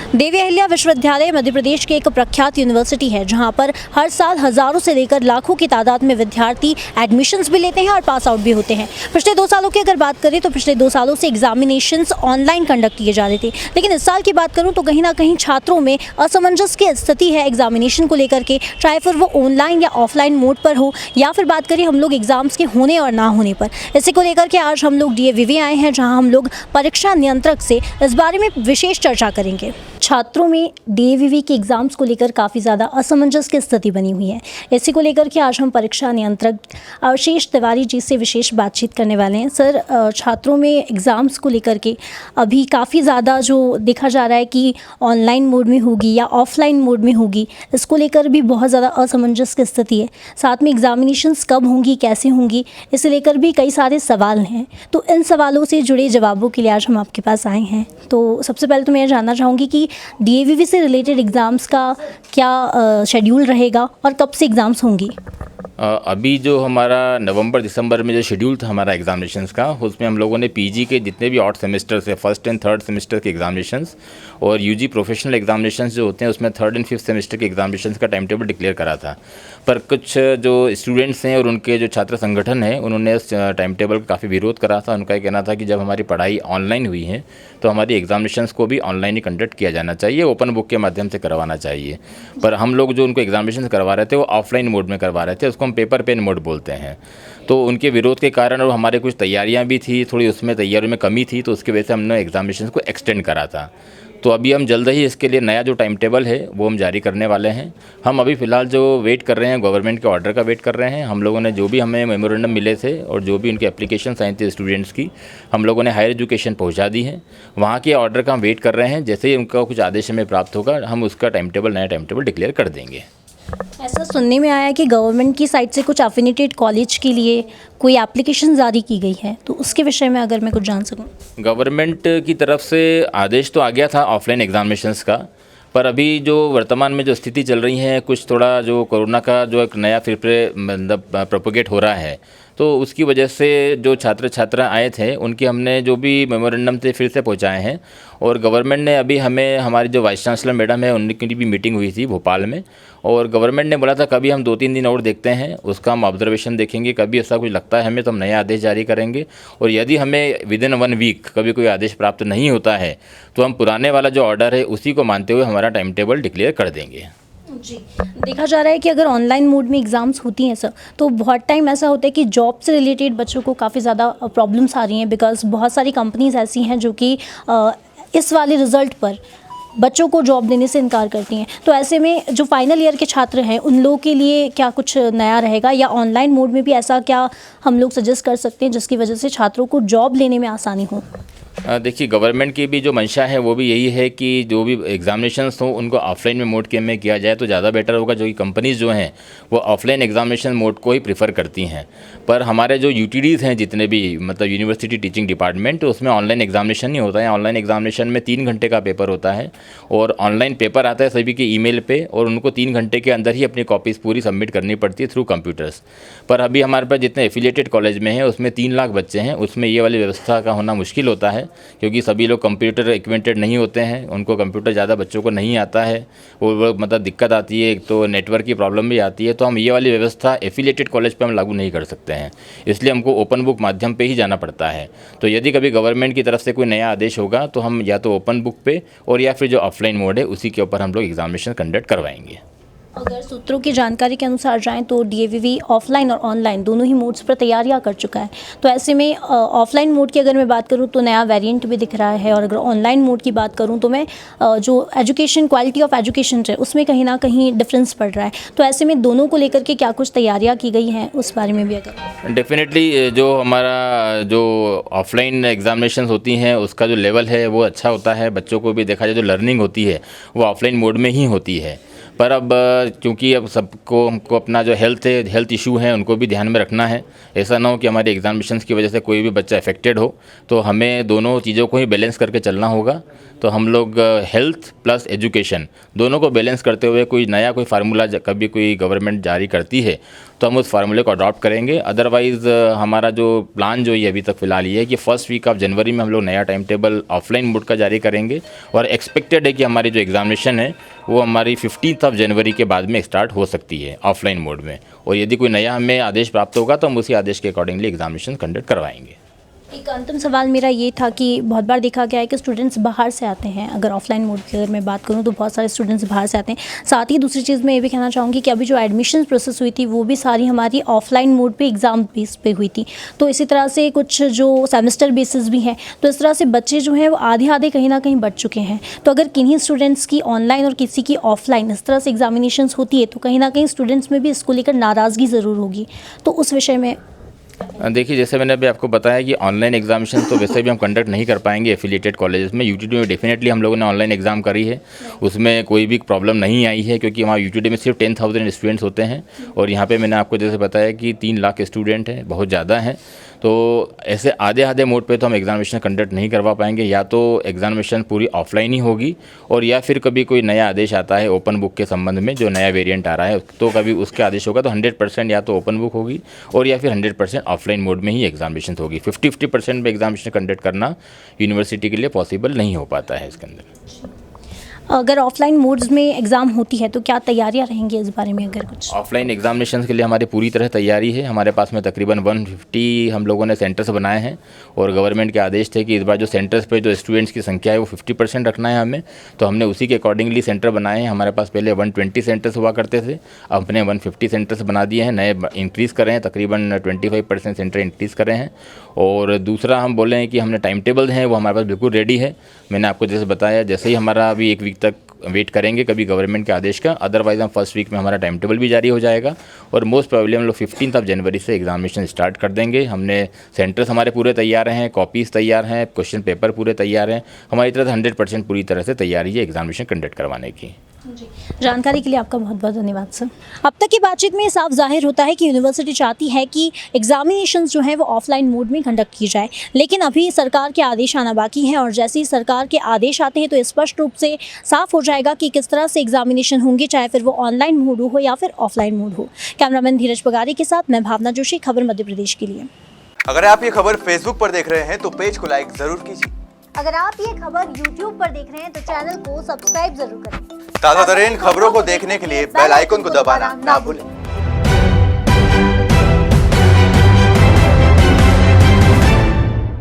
देवी अहिल्या विश्वविद्यालय मध्य प्रदेश की एक प्रख्यात यूनिवर्सिटी है, जहां पर हर साल हजारों से लेकर लाखों की तादाद में विद्यार्थी एडमिशन्स भी लेते हैं और पास आउट भी होते हैं। पिछले 2 सालों की अगर बात करें तो पिछले 2 सालों से एग्जामिनेशंस ऑनलाइन कंडक्ट किए जा रहे थे, लेकिन इस साल की बात करूं तो कहीं ना कहीं छात्रों में असमंजस की स्थिति है एग्जामिनेशन को लेकर के, चाहे फिर वो ऑनलाइन या ऑफलाइन मोड पर हो या फिर बात करें हम लोग एग्जाम्स के होने और ना होने पर। इसी को लेकर के आज हम लोग DAVV आए हैं, जहाँ हम लोग परीक्षा नियंत्रक से इस बारे में विशेष चर्चा करेंगे। छात्रों में DAVV के एग्ज़ाम्स को लेकर काफ़ी ज़्यादा असमंजस की स्थिति बनी हुई है। इसी को लेकर के आज हम परीक्षा नियंत्रक अवशेष तिवारी जी से विशेष बातचीत करने वाले हैं। सर, छात्रों में एग्ज़ाम्स को लेकर के अभी काफ़ी ज़्यादा जो देखा जा रहा है कि ऑनलाइन मोड में होगी या ऑफलाइन मोड में होगी, इसको लेकर भी बहुत ज़्यादा असमंजस की स्थिति है। साथ में एग्ज़ामिनेशंस कब होंगी, कैसे होंगी, इसे लेकर भी कई सारे सवाल हैं। तो इन सवालों से जुड़े जवाबों के लिए आज हम आपके पास आए हैं। तो सबसे पहले तो मैं जानना चाहूँगी कि DAVV से रिलेटेड एग्ज़ाम्स का क्या शेड्यूल रहेगा और कब से एग्ज़ाम्स होंगी? अभी जो हमारा नवंबर दिसंबर में जो शेड्यूल था हमारा एग्जामिनेशंस का, उसमें हम लोगों ने PG के जितने भी 8 सेमेस्टर है, फर्स्ट एंड थर्ड सेमेस्टर के एग्जामिनेशंस और UG प्रोफेशनल एग्जामिनेशंस जो होते हैं उसमें थर्ड एंड फिफ्थ सेमेस्टर के एग्जामिनेशंस का टाइम टेबल डिक्लेयर करा था। पर कुछ जो स्टूडेंट्स हैं और उनके जो छात्र संगठन हैं, उन्होंने इस टाइम टेबल का काफ़ी विरोध करा था। उनका ये कहना था कि जब हमारी पढ़ाई ऑनलाइन हुई है तो हमारी एग्जामिनेशंस को भी ऑनलाइन ही कंडक्ट किया जाना चाहिए, ओपन बुक के माध्यम से करवाना चाहिए। पर हम लोग जो उनको एग्जामिनेशंस करवा रहे थे वो ऑफलाइन मोड में करवा रहे थे, उसको हम पेपर पेन मोड बोलते हैं। तो उनके विरोध के कारण और हमारे कुछ तैयारियां भी थी, थोड़ी उसमें तैयारियों में कमी थी, तो उसकी वजह से हमने एग्जामिनेशंस को एक्सटेंड करा था। तो अभी हम जल्द ही इसके लिए नया जो टाइम टेबल है वो हम जारी करने वाले हैं। हम अभी फ़िलहाल जो वेट कर रहे हैं, गवर्नमेंट के ऑर्डर का वेट कर रहे हैं। हम लोगों ने जो भी हमें मेमोरेंडम मिले थे और जो भी उनकी एप्लीकेशंस आई थी स्टूडेंट्स की, हम लोगों ने हायर एजुकेशन पहुंचा दी है। वहाँ के ऑर्डर का हम वेट कर रहे हैं। जैसे ही उनका कुछ आदेश हमें प्राप्त होगा, हम उसका नया टाइम टेबल डिक्लेयर कर देंगे। ऐसा सुनने में आया कि गवर्नमेंट की साइड से कुछ एफिलिएटेड कॉलेज के लिए कोई एप्लीकेशन जारी की गई है, तो उसके विषय में अगर मैं कुछ जान सकूं। गवर्नमेंट की तरफ से आदेश तो आ गया था ऑफलाइन एग्जामिनेशंस का, पर अभी जो वर्तमान में जो स्थिति चल रही है, कुछ थोड़ा जो कोरोना का जो एक नया फिर मतलब प्रोपोगेट हो रहा है, तो उसकी वजह से जो छात्र छात्रा आए थे उनकी हमने जो भी मेमोरेंडम थे फिर से पहुंचाए हैं। और गवर्नमेंट ने अभी हमें, हमारी जो वाइस चांसलर मैडम है उनकी भी मीटिंग हुई थी भोपाल में, और गवर्नमेंट ने बोला था कभी हम 2-3 दिन और देखते हैं, उसका हम ऑब्जर्वेशन देखेंगे, कभी ऐसा कुछ लगता है हमें तो हम नया आदेश जारी करेंगे। और यदि हमें विदिन 1 वीक कभी कोई आदेश प्राप्त नहीं होता है तो हम पुराने वाला जो ऑर्डर है उसी को मानते हुए हमारा टाइम टेबल डिक्लेयर कर देंगे। जी, देखा जा रहा है कि अगर ऑनलाइन मोड में एग्ज़ाम्स होती हैं सर, तो बहुत टाइम ऐसा होता है कि जॉब से रिलेटेड बच्चों को काफ़ी ज़्यादा प्रॉब्लम्स आ रही हैं, बिकॉज़ बहुत सारी कंपनीज ऐसी हैं जो कि इस वाले रिज़ल्ट पर बच्चों को जॉब देने से इनकार करती हैं। तो ऐसे में जो फाइनल ईयर के छात्र हैं उन लोगों के लिए क्या कुछ नया रहेगा, या ऑनलाइन मोड में भी ऐसा क्या हम लोग सजेस्ट कर सकते हैं जिसकी वजह से छात्रों को जॉब लेने में आसानी हो? देखिए, गवर्नमेंट की भी जो मंशा है वो भी यही है कि जो भी एग्जामिनेशंस हों उनको ऑफलाइन में मोड के में किया जाए तो ज़्यादा बेटर होगा। जो कि कंपनीज़ जो हैं वो ऑफलाइन एग्जामिनेशन मोड को ही प्रीफर करती हैं। पर हमारे जो UTDs हैं जितने भी, मतलब यूनिवर्सिटी टीचिंग डिपार्टमेंट, तो उसमें ऑनलाइन एग्जामिनेशन नहीं होता है। ऑनलाइन एग्जामिनेशन में 3 घंटे का पेपर होता है और ऑनलाइन पेपर आता है सभी के ईमेल पे, और उनको 3 घंटे के अंदर ही अपनी कॉपीज़ पूरी सबमिट करनी पड़ती है थ्रू कंप्यूटर्स। पर अभी हमारे पास जितने एफिलिएटेड कॉलेज में हैं उसमें 3 लाख बच्चे हैं, उसमें ये वाली व्यवस्था का होना मुश्किल होता है, क्योंकि सभी लोग कंप्यूटर इक्विपमेंटेड नहीं होते हैं, उनको कंप्यूटर ज़्यादा बच्चों को नहीं आता है, वो मतलब दिक्कत आती है। एक तो नेटवर्क की प्रॉब्लम भी आती है। तो हम ये वाली व्यवस्था एफिलिएटेड कॉलेज पे हम लागू नहीं कर सकते हैं, इसलिए हमको ओपन बुक माध्यम पे ही जाना पड़ता है। तो यदि कभी गवर्नमेंट की तरफ से कोई नया आदेश होगा तो हम या तो ओपन बुक पे और या फिर जो ऑफलाइन मोड है उसी के ऊपर हम लोग एग्जामिनेशन कंडक्ट करवाएंगे। अगर सूत्रों की जानकारी के अनुसार जाएं तो DAVV ऑफलाइन और ऑनलाइन दोनों ही मोड्स पर तैयारियां कर चुका है। तो ऐसे में ऑफलाइन मोड की अगर मैं बात करूं तो नया वेरिएंट भी दिख रहा है, और अगर ऑनलाइन मोड की बात करूं तो मैं जो एजुकेशन, क्वालिटी ऑफ एजुकेशन है उसमें कहीं ना कहीं डिफरेंस पड़ रहा है। तो ऐसे में दोनों को लेकर के क्या कुछ तैयारियाँ की गई हैं, उस बारे में भी अगर। डेफिनेटली जो हमारा जो ऑफलाइन एग्जामिनेशन होती हैं उसका जो लेवल है वो अच्छा होता है। बच्चों को भी देखा जाए जो लर्निंग होती है वो ऑफलाइन मोड में ही होती है। पर अब क्योंकि अब सबको हमको अपना जो हेल्थ इशू है उनको भी ध्यान में रखना है। ऐसा ना हो कि हमारे एग्जामिनेशंस की वजह से कोई भी बच्चा अफेक्टेड हो, तो हमें दोनों चीज़ों को ही बैलेंस करके चलना होगा। तो हम लोग हेल्थ प्लस एजुकेशन दोनों को बैलेंस करते हुए कोई फार्मूला कभी कोई गवर्नमेंट जारी करती है तो हम उस फार्मूले को अडॉप्ट करेंगे। अदरवाइज़ हमारा जो प्लान जो ये अभी तक फ़िलहाल ये है कि फर्स्ट वीक ऑफ जनवरी में हम लोग नया टाइम टेबल ऑफलाइन मोड का जारी करेंगे और एक्सपेक्टेड है कि हमारी जो एग्जामिनेशन है वो हमारी 15 ऑफ जनवरी के बाद में स्टार्ट हो सकती है ऑफलाइन मोड में। और यदि कोई नया हमें आदेश प्राप्त होगा तो हम उसी आदेश के अकॉर्डिंगली एग्जामिनेशन कंडक्ट करवाएंगे। एक अंतिम सवाल मेरा ये था कि बहुत बार देखा गया है कि स्टूडेंट्स बाहर से आते हैं। अगर ऑफलाइन मोड की अगर मैं बात करूं तो बहुत सारे स्टूडेंट्स बाहर से आते हैं। साथ ही दूसरी चीज़ मैं ये भी कहना चाहूँगी कि अभी जो एडमिशन प्रोसेस हुई थी वो भी सारी हमारी ऑफलाइन मोड पे एग्ज़ाम बेस पे हुई थी। तो इसी तरह से कुछ जो सेमेस्टर बेसिस भी हैं, तो इस तरह से बच्चे जो हैं वो आधे कहीं ना कहीं बढ़ चुके हैं। तो अगर किन्हीं स्टूडेंट्स की ऑनलाइन और किसी की ऑफलाइन इस तरह से एग्जामिनेशन होती है तो कहीं ना कहीं स्टूडेंट्स में भी इसको लेकर नाराज़गी ज़रूर होगी। तो उस विषय में देखिए, जैसे मैंने अभी आपको बताया कि ऑनलाइन एग्जामिनेशन तो वैसे भी हम कंडक्ट नहीं कर पाएंगे एफिलिएटेड कॉलेजेस में। यूटीडी में डेफिनेटली हम लोगों ने ऑनलाइन एग्ज़ाम करी है, उसमें कोई भी प्रॉब्लम नहीं आई है क्योंकि हमारे यूटीडी में सिर्फ 10,000 स्टूडेंट्स होते हैं और यहाँ पे मैंने आपको जैसे बताया कि 3 लाख स्टूडेंट हैं, बहुत ज़्यादा हैं। तो ऐसे आधे मोड पे तो हम एग्जामिनेशन कंडक्ट नहीं करवा पाएंगे। या तो एग्जामिनेशन पूरी ऑफलाइन ही होगी और या फिर कभी कोई नया आदेश आता है ओपन बुक के संबंध में, जो नया वेरिएंट आ रहा है, तो कभी उसके आदेश होगा तो 100% या तो ओपन बुक होगी और या फिर 100% ऑफलाइन मोड में ही एग्जामिनेशन होगी। 50% में एग्जामिनेशन कंडक्ट करना यूनिवर्सिटी के लिए पॉसिबल नहीं हो पाता है इसके अंदर। अगर ऑफलाइन मोड्स में एग्ज़ाम होती है तो क्या तैयारियां रहेंगी इस बारे में अगर कुछ? ऑफलाइन एग्जामिनेशन के लिए हमारी पूरी तरह तैयारी है। हमारे पास में तकरीबन 150 हम लोगों ने सेंटर्स बनाए हैं और गवर्नमेंट के आदेश थे कि इस बार जो सेंटर्स पे जो स्टूडेंट्स की संख्या है वो 50% रखना है हमें, तो हमने उसी के अकॉर्डिंगली सेंटर बनाए हैं। हमारे पास पहले 120 सेंटर्स हुआ करते थे, अब हमने 150 सेंटर्स बना दिए हैं, नए इंक्रीज़ कर रहे हैं, तकरीबन 25% सेंटर इंक्रीज़ कर रहे हैं। और दूसरा हम बोले हैं कि हमने टाइम टेबल हैं वो हमारे पास बिल्कुल रेडी है। मैंने आपको जैसे बताया, जैसे ही हमारा अभी 1 वीक तक वेट करेंगे कभी गवर्नमेंट के आदेश का, अदरवाइज़ हम फर्स्ट वीक में हमारा टाइम टेबल भी जारी हो जाएगा और मोस्ट प्रोबेबली हम लोग 15 ऑफ जनवरी से एग्जामिनेशन स्टार्ट कर देंगे। हमने सेंटर्स हमारे पूरे तैयार हैं, कॉपीज़ तैयार हैं, क्वेश्चन पेपर पूरे तैयार हैं। हमारी तरफ से 100% पूरी तरह से तैयारी है एग्जामिनेशन कंडक्ट करवाने की। जी, जानकारी के लिए आपका बहुत बहुत धन्यवाद सर। अब तक की बातचीत में साफ जाहिर होता है कि यूनिवर्सिटी चाहती है कि एग्जामिनेशंस जो हैं वो ऑफलाइन मोड में कंडक्ट की जाए, लेकिन अभी सरकार के आदेश आना बाकी हैं और जैसे ही सरकार के आदेश आते हैं तो स्पष्ट रूप से साफ हो जाएगा कि किस तरह से एग्जामिनेशन होंगे, चाहे फिर वो ऑनलाइन मोड हो या फिर ऑफलाइन मोड हो। कैमरामैन धीरज पगारी के साथ मैं भावना जोशी, खबर मध्य प्रदेश के लिए। अगर आप ये खबर फेसबुक पर देख रहे हैं तो पेज को लाइक जरूर कीजिए। अगर आप ये खबर YouTube पर देख रहे हैं तो चैनल को सब्सक्राइब जरूर करें। ताज़ा तरीन खबरों को देखने के लिए बेल आइकन को दबाना ना भूलें।